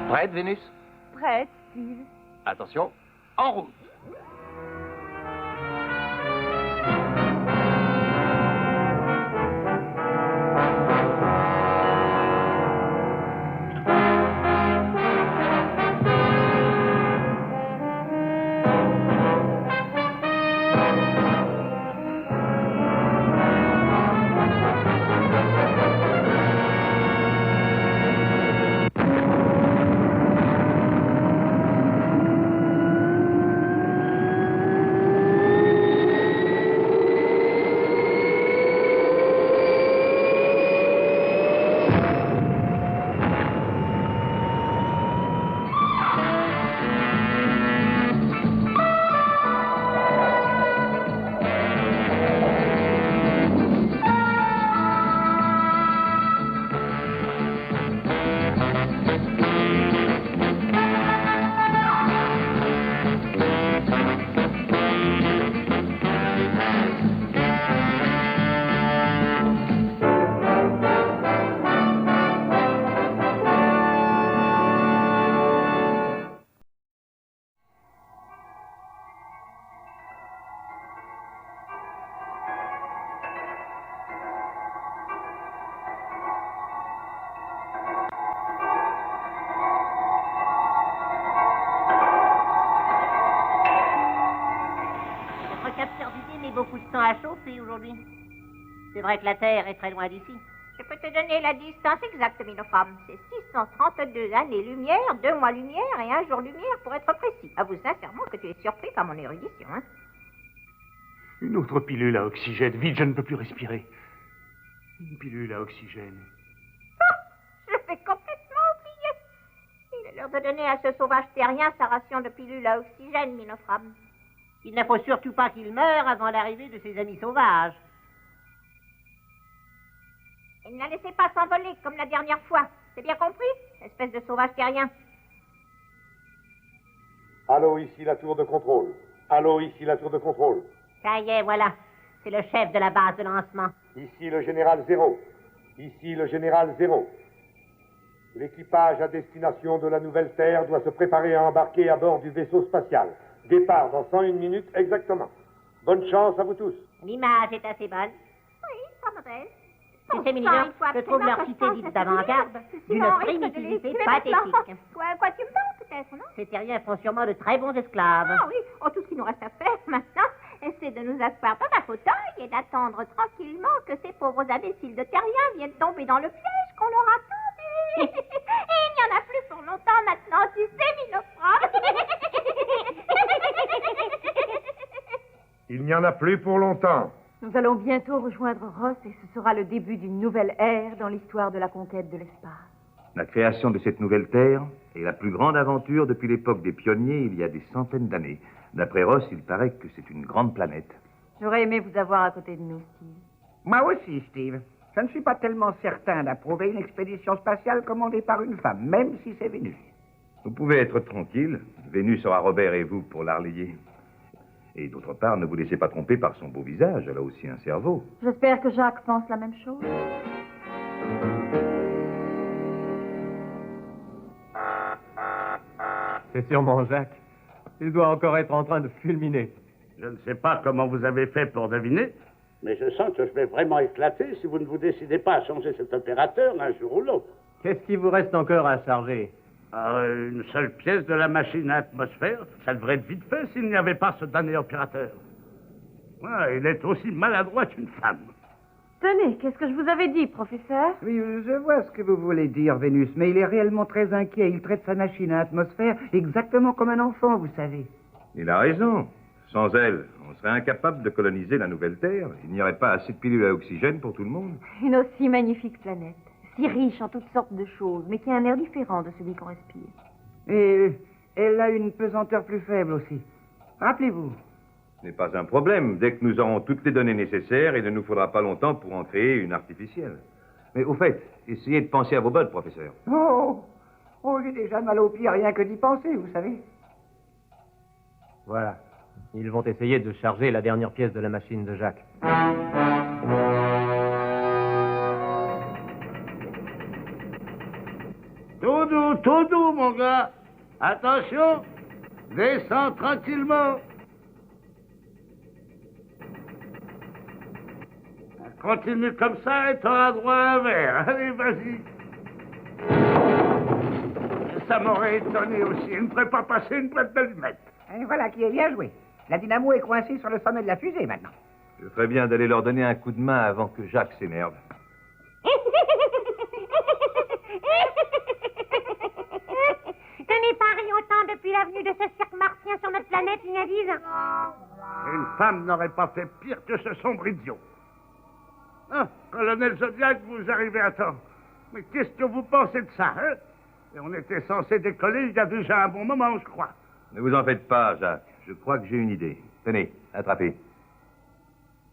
Prête, Vénus? Prête, Steve. Attention, en route. Beaucoup de temps à chauffer aujourd'hui. C'est vrai que la Terre est très loin d'ici. Je peux te donner la distance exacte, Minofram. C'est 632 années-lumière, 2 mois-lumière et 1 jour-lumière pour être précis. Avoue sincèrement que tu es surpris par mon érudition, hein? Une autre pilule à oxygène. Vite, je ne peux plus respirer. Une pilule à oxygène. Ah, je l'ai complètement oublié. Il est l'heure de donner à ce sauvage terrien sa ration de pilules à oxygène, Minofram. Il ne faut surtout pas qu'il meure avant l'arrivée de ses amis sauvages. Et ne la laissez pas s'envoler comme la dernière fois. C'est bien compris, espèce de sauvage terrien? Allô, ici la tour de contrôle. Allô, ici la tour de contrôle. Ça y est, voilà. C'est le chef de la base de lancement. Ici le général Zéro. Ici le général Zéro. L'équipage à destination de la nouvelle Terre doit se préparer à embarquer à bord du vaisseau spatial. Départ dans 101 minutes exactement. Bonne chance à vous tous. L'image est assez bonne. Oui, ça me reste. Tu sais, Minidor, je trouve leur cité dite d'avant-garde d'une primitivité pathétique. Quoi, tu me parles peut-être, non? Ces terriens font sûrement de très bons esclaves. Ah oui, tout ce qu'il nous reste à faire maintenant, c'est de nous asseoir dans un fauteuil et d'attendre tranquillement que ces pauvres imbéciles de terriens viennent tomber dans le piège qu'on leur a tendu. Et il n'y en a plus pour longtemps maintenant, tu sais, Minofram. Il n'y en a plus pour longtemps. Nous allons bientôt rejoindre Ross et ce sera le début d'une nouvelle ère dans l'histoire de la conquête de l'espace. La création de cette nouvelle Terre est la plus grande aventure depuis l'époque des pionniers il y a des centaines d'années. D'après Ross, il paraît que c'est une grande planète. J'aurais aimé vous avoir à côté de nous, Steve. Moi aussi, Steve. Je ne suis pas tellement certain d'approuver une expédition spatiale commandée par une femme, même si c'est Vénus. Vous pouvez être tranquille. Vénus aura Robert et vous pour la relayer. Et d'autre part, ne vous laissez pas tromper par son beau visage. Elle a aussi un cerveau. J'espère que Jacques pense la même chose. C'est sûrement Jacques. Il doit encore être en train de fulminer. Je ne sais pas comment vous avez fait pour deviner, mais je sens que je vais vraiment éclater si vous ne vous décidez pas à changer cet opérateur d'un jour ou l'autre. Qu'est-ce qui vous reste encore à charger? Une seule pièce de la machine à atmosphère, ça devrait être vite fait s'il n'y avait pas ce damné opérateur. Ouais, il est aussi maladroit qu'une femme. Tenez, qu'est-ce que je vous avais dit, professeur? Oui, je vois ce que vous voulez dire, Vénus, mais il est réellement très inquiet. Il traite sa machine à atmosphère exactement comme un enfant, vous savez. Il a raison. Sans elle, on serait incapable de coloniser la nouvelle Terre. Il n'y aurait pas assez de pilules à oxygène pour tout le monde. Une aussi magnifique planète, si riche en toutes sortes de choses, mais qui a un air différent de celui qu'on respire. Et elle a une pesanteur plus faible aussi. Rappelez-vous. Ce n'est pas un problème. Dès que nous aurons toutes les données nécessaires, il ne nous faudra pas longtemps pour en créer une artificielle. Mais au fait, essayez de penser à vos bottes, professeur. Oh, j'ai déjà mal aux pieds rien que d'y penser, vous savez. Voilà. Ils vont essayer de charger la dernière pièce de la machine de Jacques. Tout doux, mon gars. Attention, descends tranquillement. Continue comme ça et t'auras droit à un verre. Allez, vas-y. Ça m'aurait étonné aussi. Il ne ferait pas passer une boîte d'allumettes. Et voilà qui est bien joué. La dynamo est coincée sur le sommet de la fusée maintenant. Je ferais bien d'aller leur donner un coup de main avant que Jacques s'énerve. Je n'ai pas ri autant depuis la venue de ce cirque martien sur notre planète il y a 10 ans. Une femme n'aurait pas fait pire que ce sombre idiot. Ah, colonel Zodiac, vous arrivez à temps. Mais qu'est-ce que vous pensez de ça, hein? Et on était censé décoller il y a déjà un bon moment, je crois. Ne vous en faites pas, Jacques. Je crois que j'ai une idée. Tenez, attrapez.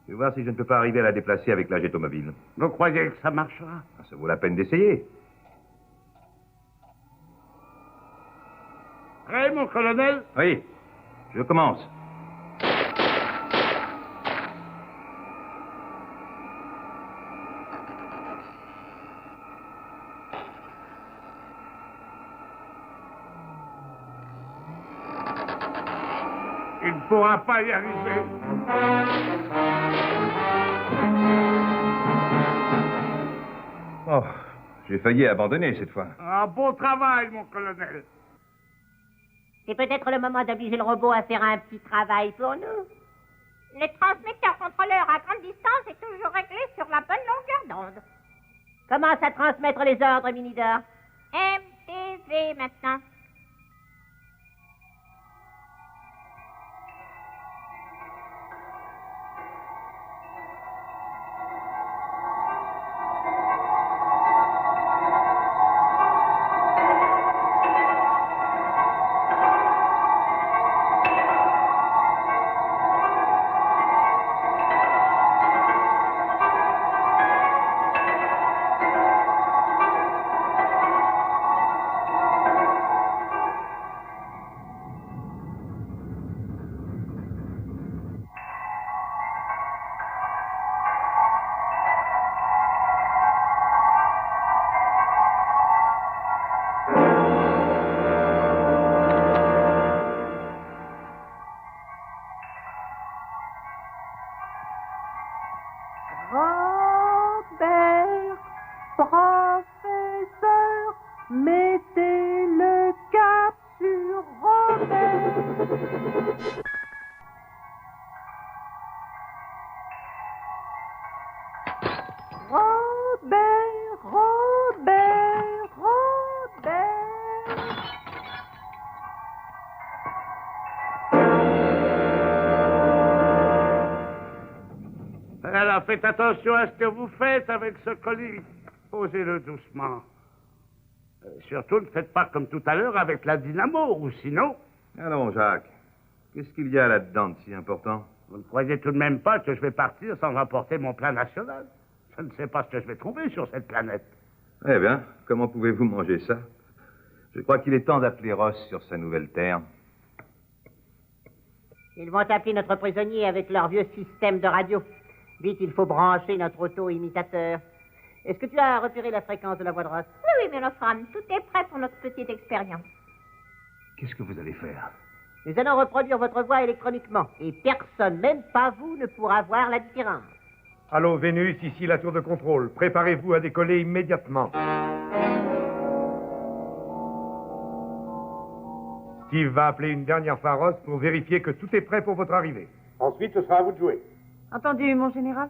Je vais voir si je ne peux pas arriver à la déplacer avec la jetomobile. Vous croyez que ça marchera? Ça vaut la peine d'essayer. Prêt, mon colonel? Oui, je commence. Il ne pourra pas y arriver. Oh, j'ai failli abandonner cette fois. Ah, bon travail, mon colonel. C'est peut-être le moment d'obliger le robot à faire un petit travail pour nous. Le transmetteur contrôleur à grande distance est toujours réglé sur la bonne longueur d'onde. Commence à transmettre les ordres, Minidor. MTV maintenant. Robert, professeur, mettez le cap sur Robert. Robert, Robert, Robert. Alors, faites attention à ce que vous faites avec ce colis. Posez-le doucement. Surtout, ne faites pas comme tout à l'heure avec la dynamo, ou sinon... Allons, Jacques. Qu'est-ce qu'il y a là-dedans de si important? Vous ne croyez tout de même pas que je vais partir sans emporter mon plan national? Je ne sais pas ce que je vais trouver sur cette planète. Eh bien, comment pouvez-vous manger ça? Je crois qu'il est temps d'appeler Ross sur sa nouvelle terre. Ils vont appeler notre prisonnier avec leur vieux système de radio. Vite, il faut brancher notre auto-imitateur. Est-ce que tu as repéré la fréquence de la voix de Ross? Oui, mais notre âme, tout est prêt pour notre petite expérience. Qu'est-ce que vous allez faire? Nous allons reproduire votre voix électroniquement. Et personne, même pas vous, ne pourra voir la différence. Allô, Vénus, ici la tour de contrôle. Préparez-vous à décoller immédiatement. Steve va appeler une dernière fois Ross pour vérifier que tout est prêt pour votre arrivée. Ensuite, ce sera à vous de jouer. Entendu, mon général?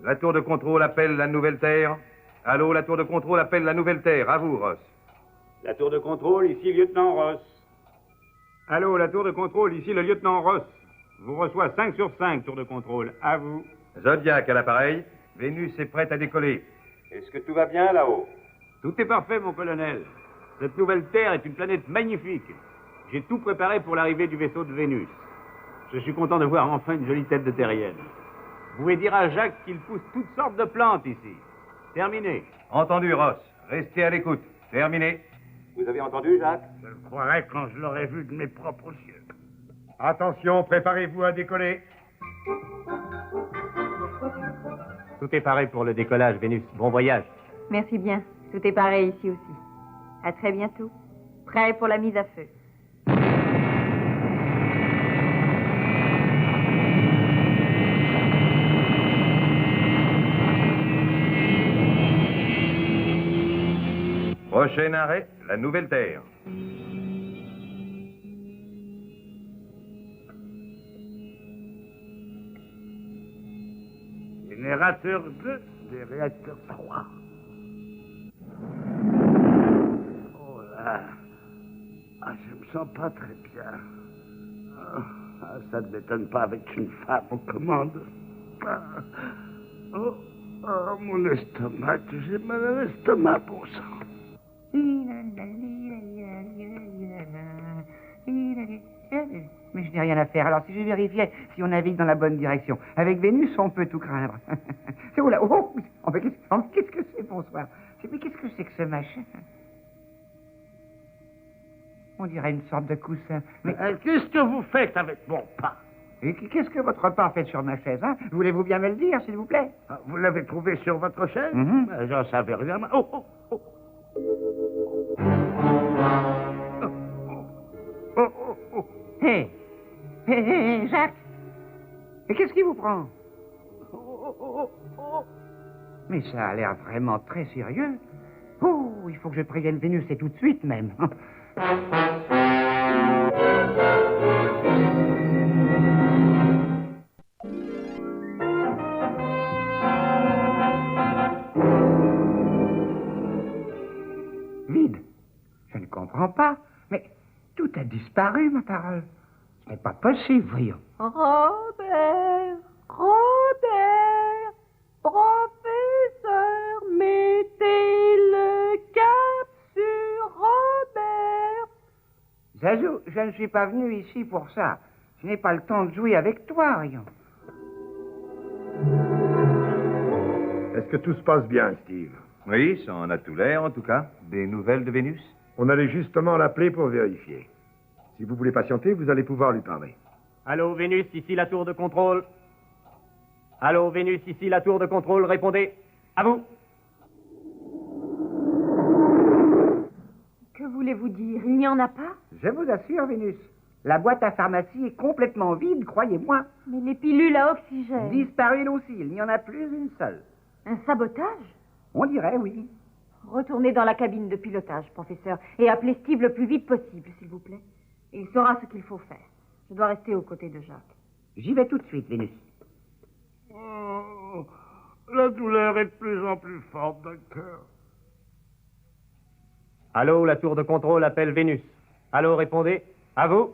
La tour de contrôle appelle la nouvelle terre. Allô, la tour de contrôle appelle la nouvelle terre. À vous, Ross. La tour de contrôle, ici lieutenant Ross. Allô, la tour de contrôle, ici le lieutenant Ross. Vous reçoit 5 sur 5, tour de contrôle. À vous. Zodiac à l'appareil. Vénus est prête à décoller. Est-ce que tout va bien là-haut? Tout est parfait, mon colonel. Cette nouvelle Terre est une planète magnifique. J'ai tout préparé pour l'arrivée du vaisseau de Vénus. Je suis content de voir enfin une jolie tête de terrienne. Vous pouvez dire à Jacques qu'il pousse toutes sortes de plantes ici. Terminé. Entendu, Ross. Restez à l'écoute. Terminé. Vous avez entendu, Jacques? Je le croirais quand je l'aurais vu de mes propres yeux. Attention, préparez-vous à décoller. Tout est paré pour le décollage, Vénus. Bon voyage. Merci bien. Tout est pareil ici aussi. À très bientôt. Prêt pour la mise à feu. Prochain arrêt, la Nouvelle Terre. Générateur 2 des réacteurs 3. Oh là. Ah, je me sens pas très bien. Ah, ça ne m'étonne pas avec une femme aux commandes. Ah, oh, mon estomac, j'ai mal à l'estomac pour ça. Mais je n'ai rien à faire. Alors, si je vérifiais si on navigue dans la bonne direction. Avec Vénus, on peut tout craindre. C'est où là? Oh, mais qu'est-ce que c'est, bonsoir? Mais qu'est-ce que c'est que ce machin? On dirait une sorte de coussin. Mais Qu'est-ce que vous faites avec mon pain? et qu'est-ce que votre pain fait sur ma chaise, hein? Voulez-vous bien me le dire, s'il vous plaît? Ah, vous l'avez trouvé sur votre chaise? Mhm. J'en savais rien. Oh, oh, oh. Oh, oh, oh. Hé, Jacques! Mais qu'est-ce qui vous prend? Mais ça a l'air vraiment très sérieux. Oh, il faut que je prévienne Vénus, et tout de suite même. Vide. Je ne comprends pas. Mais tout a disparu, ma parole. Ce n'est pas possible, voyons. Robert, professeur, mettez le cap sur Robert. Zazou, je ne suis pas venu ici pour ça. Je n'ai pas le temps de jouer avec toi, voyons. Est-ce que tout se passe bien, Steve? Oui, ça en a tout l'air, en tout cas. Des nouvelles de Vénus? On allait justement l'appeler pour vérifier. Si vous voulez patienter, vous allez pouvoir lui parler. Allô, Vénus, ici la tour de contrôle. Allô, Vénus, ici la tour de contrôle. Répondez. À vous. Que voulez-vous dire? Il n'y en a pas? Je vous assure, Vénus, la boîte à pharmacie est complètement vide, croyez-moi. Mais les pilules à oxygène. Disparu aussi, il n'y en a plus une seule. Un sabotage? On dirait, oui. Retournez dans la cabine de pilotage, professeur, et appelez Steve le plus vite possible, s'il vous plaît. Il saura ce qu'il faut faire. Je dois rester aux côtés de Jacques. J'y vais tout de suite, Vénus. Oh, la douleur est de plus en plus forte, docteur. Allô, la tour de contrôle appelle Vénus. Allô, répondez. À vous.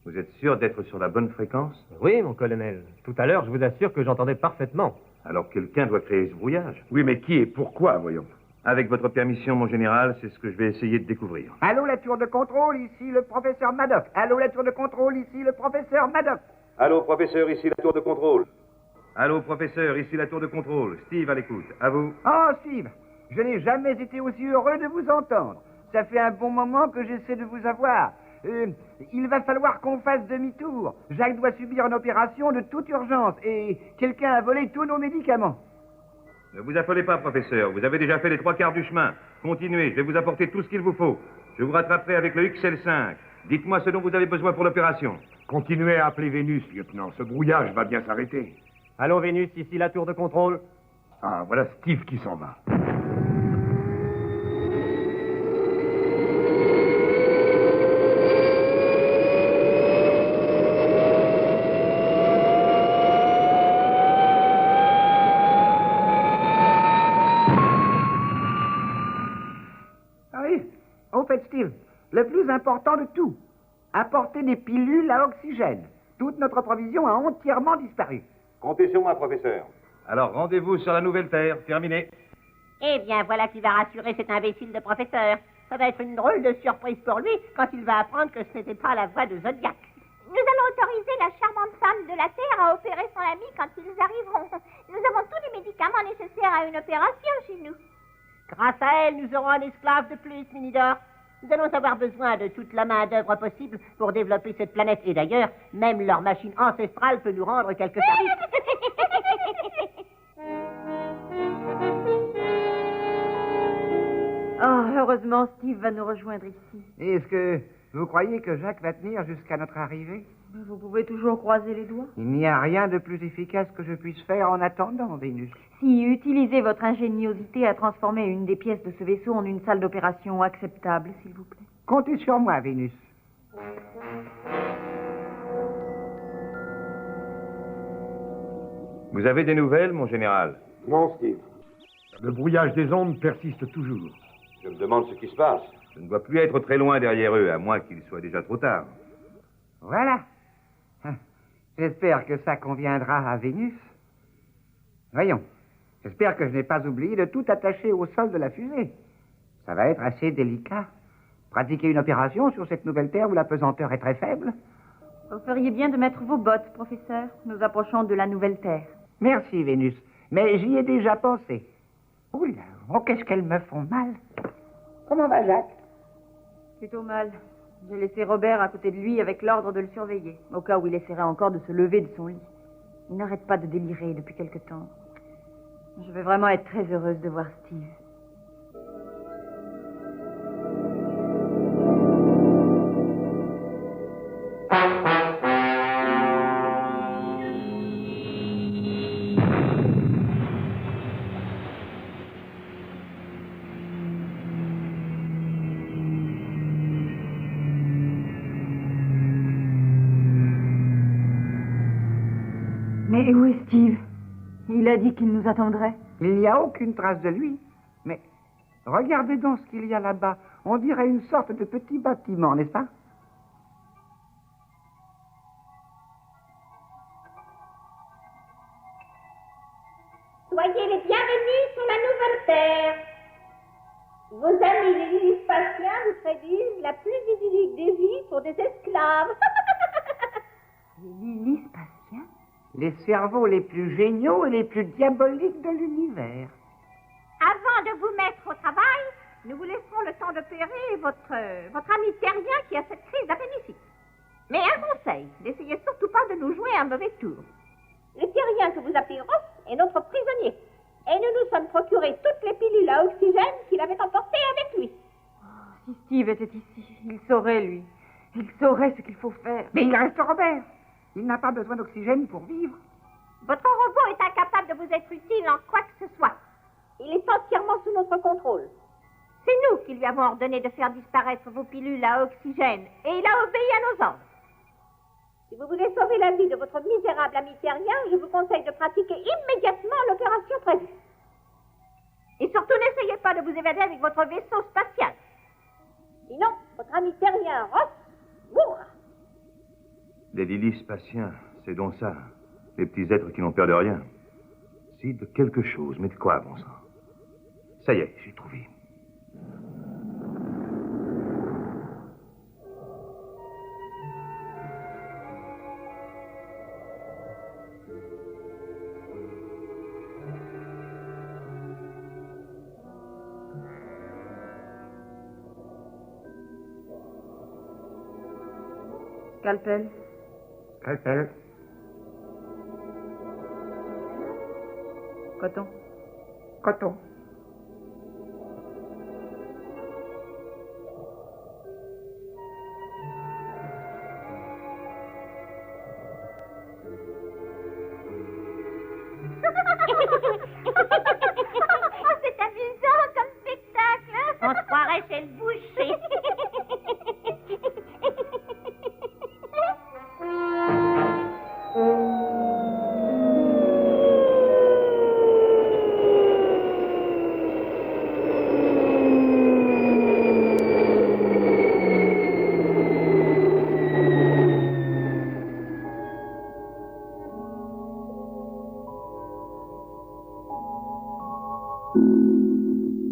Vous êtes sûr d'être sur la bonne fréquence? Oui, mon colonel. Tout à l'heure, je vous assure que j'entendais parfaitement. Alors quelqu'un doit créer ce brouillage. Oui, mais qui et pourquoi, voyons? Avec votre permission, mon général, c'est ce que je vais essayer de découvrir. Allô, la tour de contrôle, ici le professeur Maddox. Allô, la tour de contrôle, ici le professeur Maddox. Allô, professeur, ici la tour de contrôle. Allô, professeur, ici la tour de contrôle. Steve à l'écoute. À vous. Oh, Steve, je n'ai jamais été aussi heureux de vous entendre. Ça fait un bon moment que j'essaie de vous avoir. Il va falloir qu'on fasse demi-tour. Jacques doit subir une opération de toute urgence et quelqu'un a volé tous nos médicaments. Ne vous affolez pas, professeur. Vous avez déjà fait les 3/4 du chemin. Continuez, je vais vous apporter tout ce qu'il vous faut. Je vous rattraperai avec le XL5. Dites-moi ce dont vous avez besoin pour l'opération. Continuez à appeler Vénus, lieutenant. Ce brouillage va bien s'arrêter. Allô, Vénus, ici la tour de contrôle. Ah, voilà Steve qui s'en va. Au fait, Steve, le plus important de tout, apporter des pilules à oxygène. Toute notre provision a entièrement disparu. Comptez sur moi, professeur. Alors, rendez-vous sur la Nouvelle Terre. Terminé. Eh bien, voilà qui va rassurer cet imbécile de professeur. Ça va être une drôle de surprise pour lui quand il va apprendre que ce n'était pas la voix de Zodiac. Nous allons autoriser la charmante femme de la Terre à opérer son ami quand ils arriveront. Nous avons tous les médicaments nécessaires à une opération chez nous. Grâce à elle, nous aurons un esclave de plus, Minidor. Nous allons avoir besoin de toute la main-d'œuvre possible pour développer cette planète. Et d'ailleurs, même leur machine ancestrale peut nous rendre quelques services. Oh, heureusement, Steve va nous rejoindre ici. Est-ce que vous croyez que Jacques va tenir jusqu'à notre arrivée? Vous pouvez toujours croiser les doigts. Il n'y a rien de plus efficace que je puisse faire en attendant, Vénus. Si utilisez votre ingéniosité à transformer une des pièces de ce vaisseau en une salle d'opération acceptable, s'il vous plaît. Comptez sur moi, Vénus. Vous avez des nouvelles, mon général? Non, Steve. Le brouillage des ondes persiste toujours. Je me demande ce qui se passe. Je ne dois plus être très loin derrière eux, à moins qu'il soit déjà trop tard. Voilà. J'espère que ça conviendra à Vénus. Voyons. J'espère que je n'ai pas oublié de tout attacher au sol de la fusée. Ça va être assez délicat. Pratiquer une opération sur cette nouvelle Terre où la pesanteur est très faible. Vous feriez bien de mettre vos bottes, professeur. Nous approchons de la nouvelle Terre. Merci, Vénus. Mais j'y ai déjà pensé. Oula, oh, qu'est-ce qu'elles me font mal. Comment va Jacques? Plutôt mal. J'ai laissé Robert à côté de lui avec l'ordre de le surveiller, au cas où il essaierait encore de se lever de son lit. Il n'arrête pas de délirer depuis quelque temps. Je vais vraiment être très heureuse de voir Steve. Mais où est Steve? Il a dit qu'il nous attendrait. Il n'y a aucune trace de lui. Mais regardez donc ce qu'il y a là-bas. On dirait une sorte de petit bâtiment, n'est-ce pas? Soyez les bienvenus sur la nouvelle Terre. Vos amis les Lilispatiens vous prédisent la plus idyllique des vies pour des esclaves. Les Lilispatiens? Les cerveaux les plus géniaux et les plus diaboliques de l'univers. Avant de vous mettre au travail, nous vous laisserons le temps d'opérer votre ami terrien qui a cette crise d'appendicite. Mais un conseil, n'essayez surtout pas de nous jouer un mauvais tour. Le terrien que vous appelez Ross est notre prisonnier. Et nous nous sommes procuré toutes les pilules à oxygène qu'il avait emportées avec lui. Si Steve était ici, il saurait, lui. Il saurait ce qu'il faut faire. Mais il reste Robert. Il n'a pas besoin d'oxygène pour vivre. Votre robot est incapable de vous être utile en quoi que ce soit. Il est entièrement sous notre contrôle. C'est nous qui lui avons ordonné de faire disparaître vos pilules à oxygène et il a obéi à nos ordres. Si vous voulez sauver la vie de votre misérable ami terrien, je vous conseille de pratiquer immédiatement l'opération prévue. Et surtout, n'essayez pas de vous évader avec votre vaisseau spatial. Sinon, votre ami terrien, Ross, mourra. Les Lilispatiens, c'est donc ça. Les petits êtres qui n'ont peur de rien. Si, de quelque chose, mais de quoi, bon sang? Ça y est, j'ai trouvé. Scalpel. Scalpel. Coton. Coton. C'est amusant comme spectacle. On se croirait chez le boucher.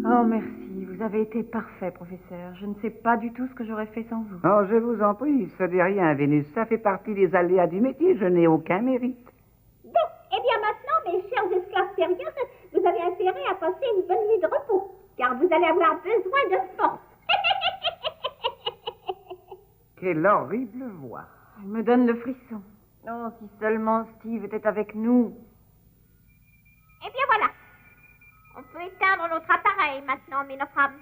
Oh, merci. Vous avez été parfait, professeur. Je ne sais pas du tout ce que j'aurais fait sans vous. Oh, je vous en prie, ce n'est rien, Vénus. Ça fait partie des aléas du métier. Je n'ai aucun mérite. Bon, eh bien maintenant, mes chers esclaves terriens, vous avez intérêt à passer une bonne nuit de repos, car vous allez avoir besoin de force. Quelle horrible voix. Elle me donne le frisson. Oh, si seulement Steve était avec nous. Eh bien voilà. On peut éteindre notre appareil maintenant, mes femmes.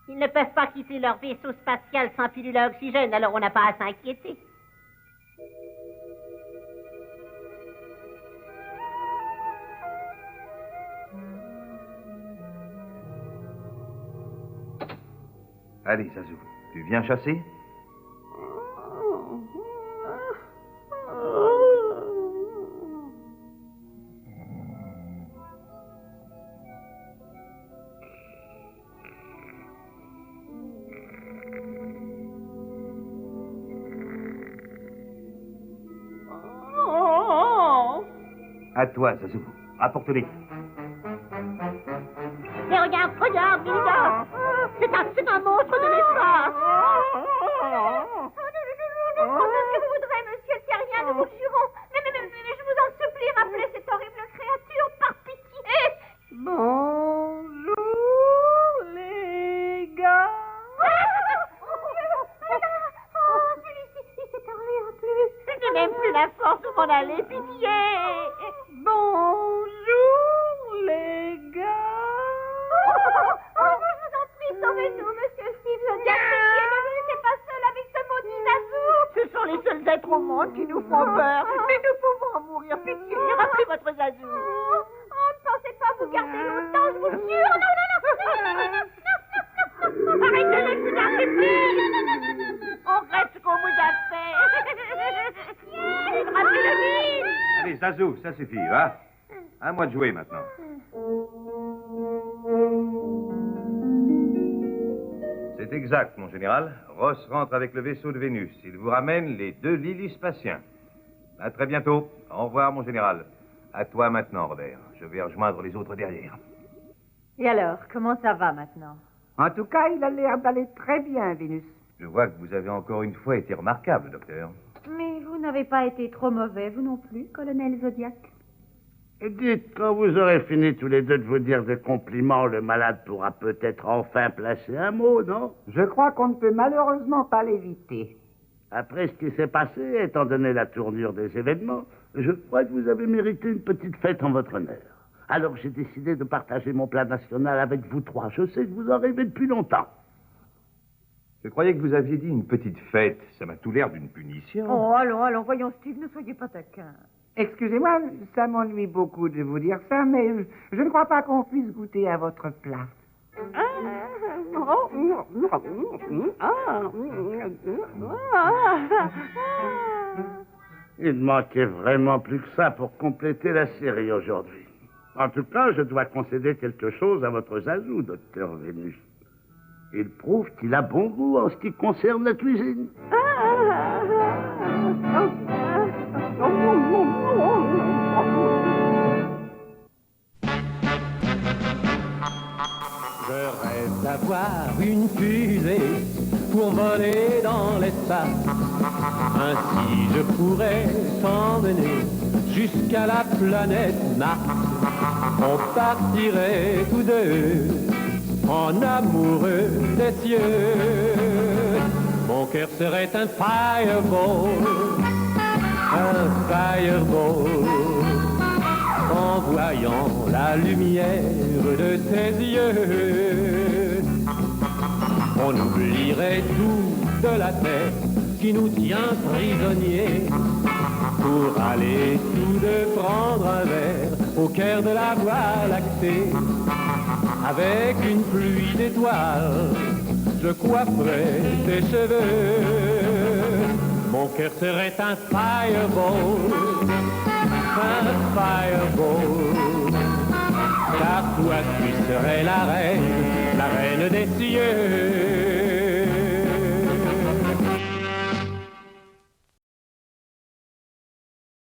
Ils ne peuvent pas quitter leur vaisseau spatial sans pilule à oxygène, alors on n'a pas à s'inquiéter. Allez, Zazou, tu viens chasser? À toi, Zazou. Rapporte-les. Mais regarde, Milida. C'est un monstre de l'espace. Ce que vous voudrez, monsieur le terrien, nous vous jurons. Mais je vous en supplie, rappelez cette horrible créature, par pitié. Bonjour, les gars. Celui-ci, il s'est parlé en plus. Je n'ai même plus la force de m'en aller, pitié. Bonjour, les gars. Je vous en prie, sauvez-nous, monsieur Steve Zodiac. Pitié, ne nous laissez pas seul avec ce maudit Zazou. Ce sont les seuls êtres au monde qui nous font peur. Mais nous pouvons en mourir, pitié. Rappelez votre Zazou. Ne pensez pas vous garder longtemps, je vous jure. Non. Arrêtez-le, vous n'arrêtez plus. On reste ce qu'on vous a fait. Rappelez-le vite. Allez, Zazou, ça suffit, va. À moi de jouer maintenant. C'est exact, mon général. Ross rentre avec le vaisseau de Vénus. Il vous ramène les 2 Lily-Spatiens. À très bientôt. Au revoir, mon général. À toi maintenant, Robert. Je vais rejoindre les autres derrière. Et alors, comment ça va maintenant? En tout cas, il a l'air d'aller très bien, Vénus. Je vois que vous avez encore une fois été remarquable, docteur. Mais vous n'avez pas été trop mauvais, vous non plus, colonel Zodiac. Et dites, quand vous aurez fini tous les deux de vous dire des compliments, le malade pourra peut-être enfin placer un mot, non? Je crois qu'on ne peut malheureusement pas l'éviter. Après ce qui s'est passé, étant donné la tournure des événements, je crois que vous avez mérité une petite fête en votre honneur. Alors j'ai décidé de partager mon plan national avec vous trois. Je sais que vous en rêvez depuis longtemps. Je croyais que vous aviez dit une petite fête. Ça m'a tout l'air d'une punition. Oh, allons, voyons, Steve, ne soyez pas taquin. Excusez-moi, ça m'ennuie beaucoup de vous dire ça, mais je ne crois pas qu'on puisse goûter à votre plat. Il ne manquait vraiment plus que ça pour compléter la série aujourd'hui. En tout cas, je dois concéder quelque chose à votre Zazou, docteur Vénus. Il prouve qu'il a bon goût en ce qui concerne la cuisine. Je rêve d'avoir une fusée pour voler dans l'espace. Ainsi je pourrais t'emmener jusqu'à la planète Mars. On partirait tous deux en amoureux des cieux. Mon cœur serait un fireball, en voyant la lumière de tes yeux. On oublierait tout de la terre qui nous tient prisonniers pour aller tous deux prendre un verre au cœur de la Voie lactée. Avec une pluie d'étoiles, je coifferais tes cheveux. Mon cœur serait un fireball, car toi tu serais la reine des cieux.